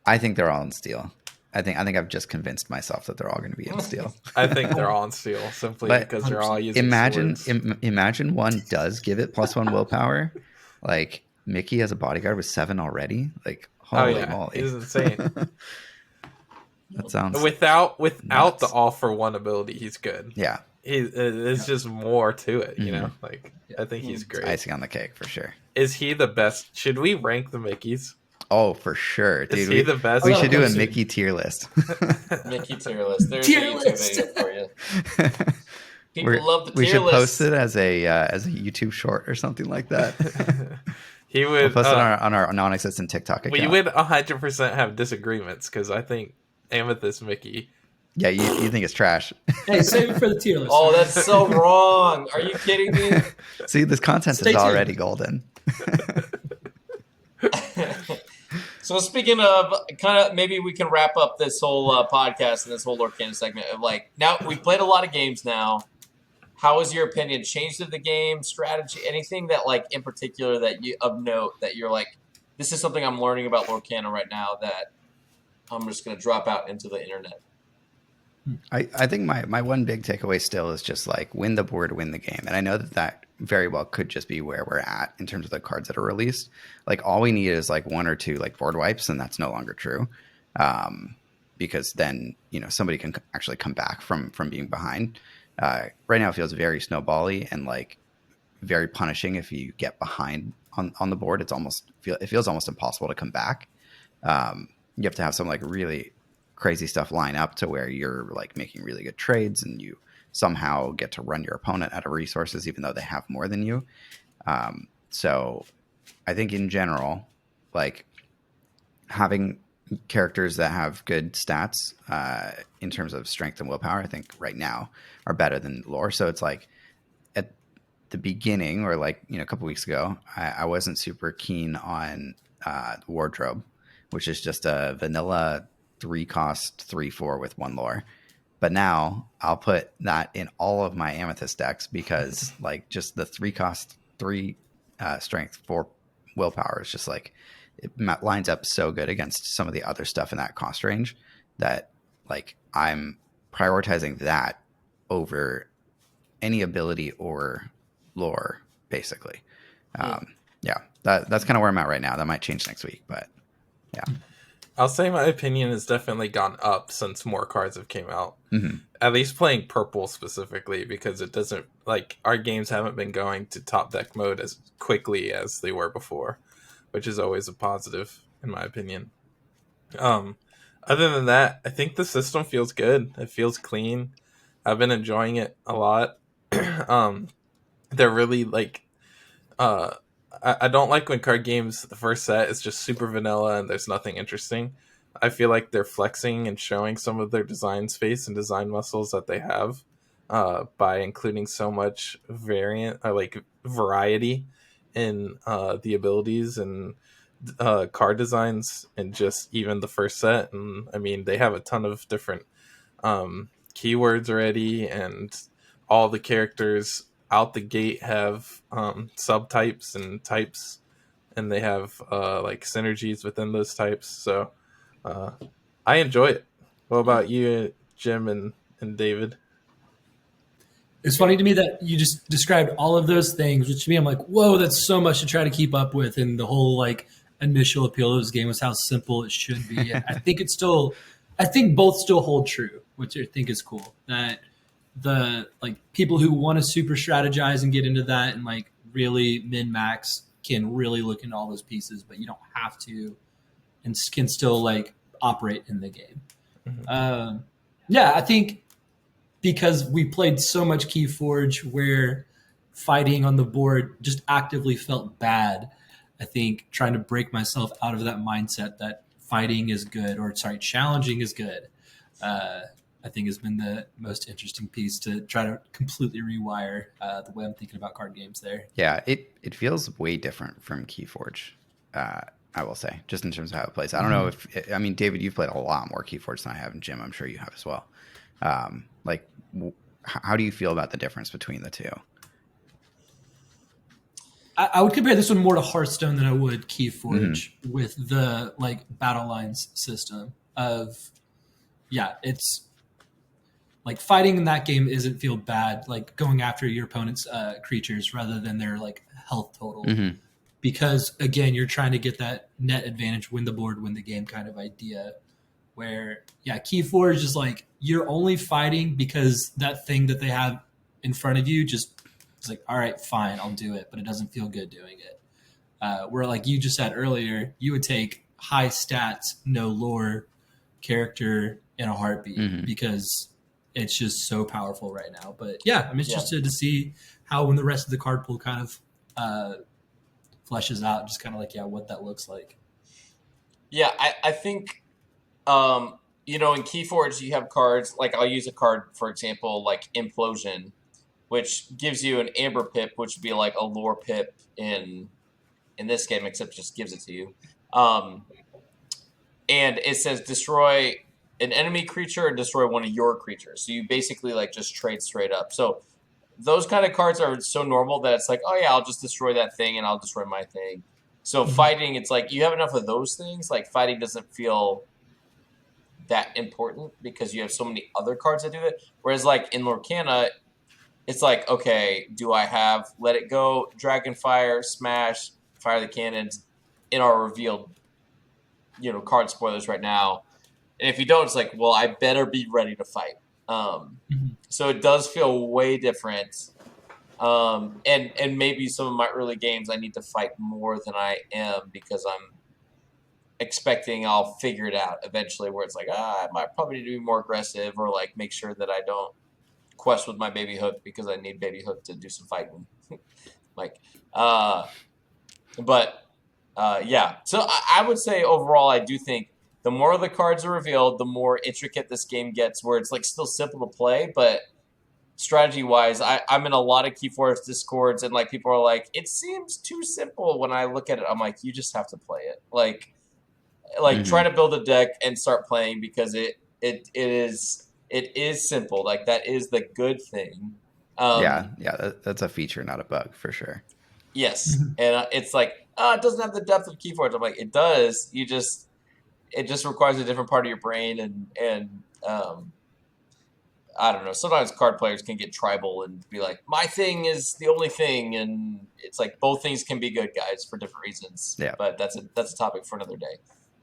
Speaker 2: I think they're all in steel. I think I've just convinced myself that they're all going to be in steel.
Speaker 3: I think they're all in steel simply because they're all using swords.
Speaker 2: Imagine one does give it +1 willpower. Like Mickey has a bodyguard with 7 already. Like holy moly,
Speaker 3: he's insane.
Speaker 2: That sounds
Speaker 3: without
Speaker 2: nuts.
Speaker 3: the all for one ability, he's good.
Speaker 2: Yeah,
Speaker 3: There's just more to it, you know. Like I think he's great.
Speaker 2: Icing on the cake for sure.
Speaker 3: Is he the best? Should we rank the Mickeys?
Speaker 2: Oh, for sure, dude.
Speaker 3: Is he the best?
Speaker 2: We should do a Mickey tier list.
Speaker 1: Mickey tier list. There's
Speaker 4: Tier
Speaker 1: a YouTube
Speaker 4: list.
Speaker 1: video for you. People love the tier
Speaker 2: We should
Speaker 1: list.
Speaker 2: post it as a YouTube short or something like that.
Speaker 3: He would
Speaker 2: We'll post it on our non-existent TikTok account.
Speaker 3: We would 100% have disagreements because I think Amethyst Mickey.
Speaker 2: Yeah, you think it's trash.
Speaker 4: Hey, save it for the tier list.
Speaker 1: Oh, that's so wrong. Are you kidding me?
Speaker 2: See, this content
Speaker 4: Stay
Speaker 2: is
Speaker 4: tuned.
Speaker 2: already golden.
Speaker 1: So speaking of, kind of, maybe we can wrap up this whole podcast and this whole Lorcana segment of like, now we've played a lot of games now. How has your opinion changed of the game, strategy, anything that like in particular that you of note that you're like, this is something I'm learning about Lorcana right now that I'm just going to drop out into the internet.
Speaker 2: I think my one big takeaway still is just like win the board, win the game. And I know that very well could just be where we're at in terms of the cards that are released. Like all we need is like one or two like board wipes, and that's no longer true. Because then, you know, somebody can actually come back from being behind. Right now it feels very snowbally and like very punishing if you get behind on the board. It feels almost impossible to come back. You have to have some like really crazy stuff line up to where you're like making really good trades and you somehow get to run your opponent out of resources even though they have more than you. So I think in general, like having characters that have good stats in terms of strength and willpower, I think right now are better than lore. So it's like at the beginning or like, you know, a couple weeks ago, I wasn't super keen on the wardrobe, which is just a vanilla 3-cost 3/4 with 1 lore. But now I'll put that in all of my Amethyst decks because like just the 3-cost 3 strength 4 willpower is just like it lines up so good against some of the other stuff in that cost range that like I'm prioritizing that over any ability or lore basically. That's kind of where I'm at right now. That might change next week, but yeah.
Speaker 3: I'll say my opinion has definitely gone up since more cards have came out.
Speaker 2: Mm-hmm.
Speaker 3: At least playing purple specifically, because it doesn't like our games haven't been going to top deck mode as quickly as they were before, which is always a positive in my opinion. Other than that, I think the system feels good. It feels clean. I've been enjoying it a lot. They're really like I don't like when card games, the first set is just super vanilla and there's nothing interesting. I feel like they're flexing and showing some of their design space and design muscles that they have by including so much variant or like variety in the abilities and card designs and just even the first set. And I mean, they have a ton of different keywords already, and all the characters out the gate have subtypes and types, and they have like synergies within those types. So I enjoy it. What about you, Jim and David?
Speaker 4: It's funny to me that you just described all of those things, which to me, I'm like, whoa, that's so much to try to keep up with. And the whole like initial appeal of this game was how simple it should be. And I think both still hold true, which I think is cool. That the like people who want to super strategize and get into that and like really min max can really look into all those pieces, but you don't have to, and can still like operate in the game. Mm-hmm. I think because we played so much KeyForge where fighting on the board just actively felt bad. I think trying to break myself out of that mindset that fighting is good, challenging is good. I think has been the most interesting piece to try to completely rewire the way I'm thinking about card games there.
Speaker 2: Yeah, it feels way different from KeyForge, I will say, just in terms of how it plays. I don't know if, I mean, David, you've played a lot more KeyForge than I have, and Jim, I'm sure you have as well. How do you feel about the difference between the two?
Speaker 4: I would compare this one more to Hearthstone than I would KeyForge with the like battle lines system of, it's like fighting in that game isn't feel bad, like going after your opponent's creatures rather than their like health total. Mm-hmm. Because again, you're trying to get that net advantage, win the board, win the game kind of idea where KeyForge is like you're only fighting because that thing that they have in front of you just is like, all right, fine, I'll do it, but it doesn't feel good doing it. Where like you just said earlier, you would take high stats, no lore character in a heartbeat because it's just so powerful right now. But yeah, I'm interested to see how when the rest of the card pool kind of fleshes out, just kind of like what that looks like.
Speaker 1: Yeah, I think you know, in KeyForge you have cards like I'll use a card for example like Implosion, which gives you an Amber Pip, which would be like a lore pip in this game, except just gives it to you. And it says destroy an enemy creature and destroy one of your creatures. So you basically like just trade straight up. So those kind of cards are so normal that it's like, oh yeah, I'll just destroy that thing and I'll destroy my thing. So fighting, it's like you have enough of those things. Like fighting doesn't feel that important because you have so many other cards that do it. Whereas like in Lorcana, it's like, okay, do I have Let It Go, Dragonfire, Smash, Fire the Cannons in our revealed, you know, card spoilers right now? And if you don't, it's like, well, I better be ready to fight. So it does feel way different. And maybe some of my early games I need to fight more than I am because I'm expecting I'll figure it out eventually where it's like, I might probably need to be more aggressive or like make sure that I don't quest with my baby hook because I need baby hook to do some fighting. Yeah. So I would say overall, I do think the more the cards are revealed, the more intricate this game gets where it's like still simple to play, but strategy wise, I'm in a lot of KeyForge discords and like people are like, it seems too simple when I look at it. I'm like, you just have to play it. Like try to build a deck and start playing because it is simple. Like that is the good thing.
Speaker 2: That's a feature, not a bug for sure.
Speaker 1: Yes, and it's like it doesn't have the depth of KeyForge. I'm like, it does. It just requires a different part of your brain, and I don't know. Sometimes card players can get tribal and be like, my thing is the only thing, and it's like both things can be good, guys, for different reasons.
Speaker 2: Yeah,
Speaker 1: but that's a topic for another day.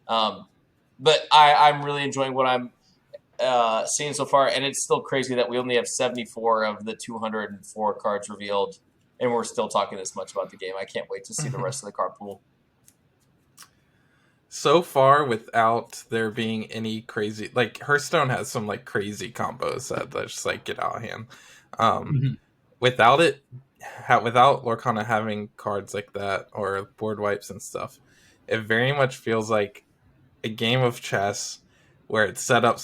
Speaker 1: But I'm really enjoying what I'm seeing so far, and it's still crazy that we only have 74 of the 204 cards revealed, and we're still talking this much about the game. I can't wait to see the rest of the card pool.
Speaker 3: So far, without there being any crazy, like Hearthstone has some like crazy combos that just like get out of hand. Without Lorcana having cards like that or board wipes and stuff, it very much feels like a game of chess where it's set up,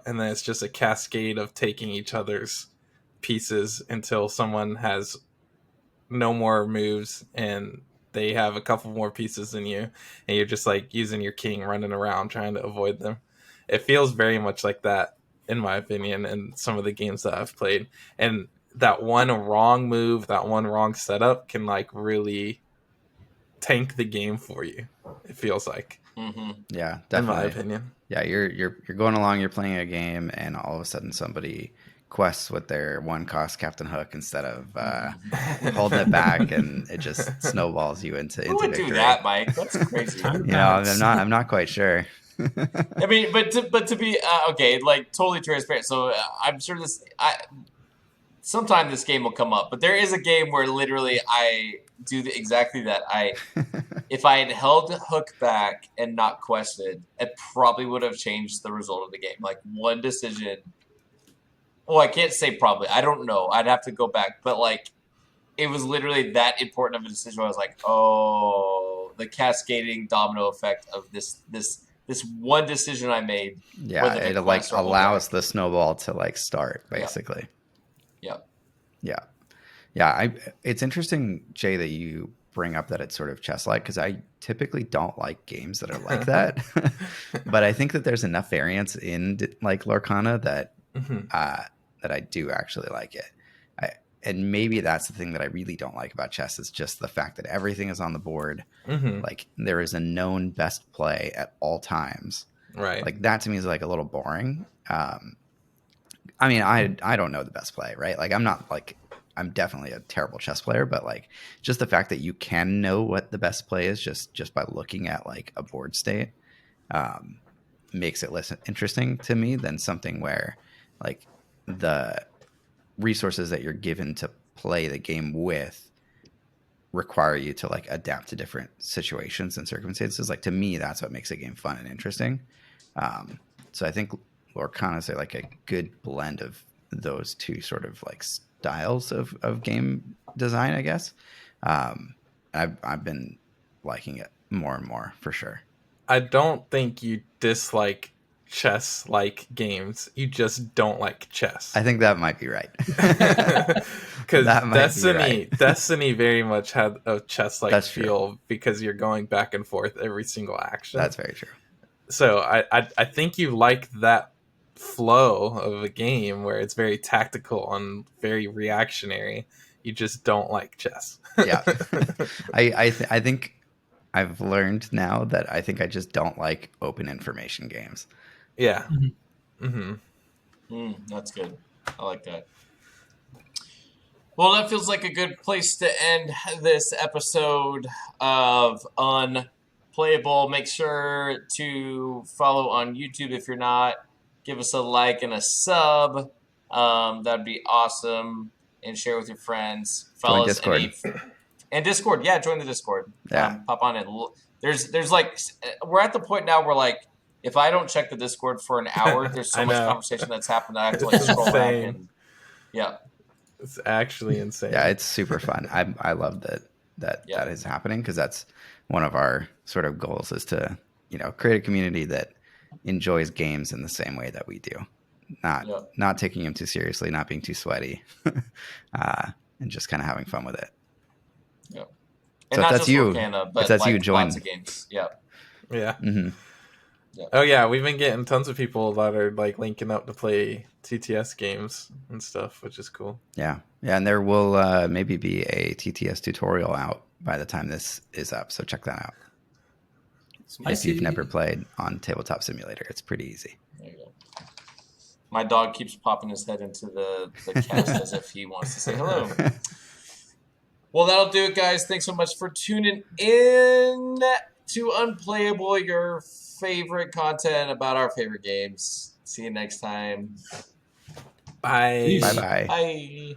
Speaker 3: and then it's just a cascade of taking each other's pieces until someone has no more moves and they have a couple more pieces than you, and you're just like using your king running around trying to avoid them. It feels very much like that, in my opinion, in some of the games that I've played. And that one wrong move, that one wrong setup can like really tank the game for you. It feels like.
Speaker 2: Yeah, definitely.
Speaker 3: In my opinion.
Speaker 2: Yeah, you're going along, you're playing a game, and all of a sudden somebody quests with their one cost Captain Hook instead of holding it back, and it just snowballs you into
Speaker 1: Who would
Speaker 2: victory.
Speaker 1: do that, Mike? That's crazy.
Speaker 2: I'm not quite sure.
Speaker 1: I mean, but to be okay, like totally transparent. So I'm sure sometime this game will come up, but there is a game where literally I do exactly that. If I had held Hook back and not quested, it probably would have changed the result of the game. Like one decision. Well, I can't say probably. I don't know. I'd have to go back. But, like, it was literally that important of a decision where I was like, oh, the cascading domino effect of this one decision I made.
Speaker 2: Yeah, it, like, allows the snowball to, like, start, basically.
Speaker 1: Yep.
Speaker 2: Yeah. It's interesting, Jay, that you bring up that it's sort of chess-like, because I typically don't like games that are like that. But I think that there's enough variance in, like, Lorcana that that I do actually like it. And maybe that's the thing that I really don't like about chess is just the fact that everything is on the board. Like there is a known best play at all times.
Speaker 3: Right.
Speaker 2: Like that to me is like a little boring. I mean, I don't know the best play, right? Like I'm definitely a terrible chess player, but like just the fact that you can know what the best play is just by looking at like a board state makes it less interesting to me than something where like the resources that you're given to play the game with require you to like adapt to different situations and circumstances. Like to me, that's what makes a game fun and interesting. So I think Lorcana is like a good blend of those two sort of like styles of game design, I guess. I've been liking it more and more for sure.
Speaker 3: I don't think you dislike chess-like games. You just don't like chess.
Speaker 2: I think that might be right.
Speaker 3: Because Destiny very much had a chess-like feel because you're going back and forth every single action.
Speaker 2: That's very true.
Speaker 3: So I think you like that flow of a game where it's very tactical and very reactionary. You just don't like chess.
Speaker 2: Yeah. I think I've learned now that I think I just don't like open information games.
Speaker 3: Yeah.
Speaker 1: That's good. I like that. Well, that feels like a good place to end this episode of Unplayable. Make sure to follow on YouTube if you're not. Give us a like and a sub. That'd be awesome. And share with your friends. Follow
Speaker 2: join
Speaker 1: us
Speaker 2: Discord.
Speaker 1: And Discord. Yeah, join the Discord.
Speaker 2: Yeah.
Speaker 1: Pop on in. There's like, we're at the point now where like, if I don't check the Discord for an hour, there's so much conversation that's happened that I have to like scroll back and
Speaker 3: it's actually insane.
Speaker 2: Yeah, it's super fun. I love that is happening because that's one of our sort of goals is to, create a community that enjoys games in the same way that we do. Not taking them too seriously, not being too sweaty, and just kind of having fun with it.
Speaker 1: Yeah.
Speaker 2: So
Speaker 1: and
Speaker 2: if that's you,
Speaker 1: Lorcana, but
Speaker 2: if that's
Speaker 1: like
Speaker 2: you, join.
Speaker 1: Lots of games. Yeah.
Speaker 3: Yeah.
Speaker 2: Mm-hmm.
Speaker 1: Yeah.
Speaker 3: Oh yeah, we've been getting tons of people that are like linking up to play TTS games and stuff, which is cool.
Speaker 2: Yeah, and there will maybe be a TTS tutorial out by the time this is up, so check that out. If you've never played on Tabletop Simulator, it's pretty easy.
Speaker 1: There you go. My dog keeps popping his head into the cast as if he wants to say hello. Well, that'll do it, guys. Thanks so much for tuning in to Unplayable, your favorite content about our favorite games. See you next time.
Speaker 3: Bye.
Speaker 2: Bye-bye.
Speaker 1: Bye.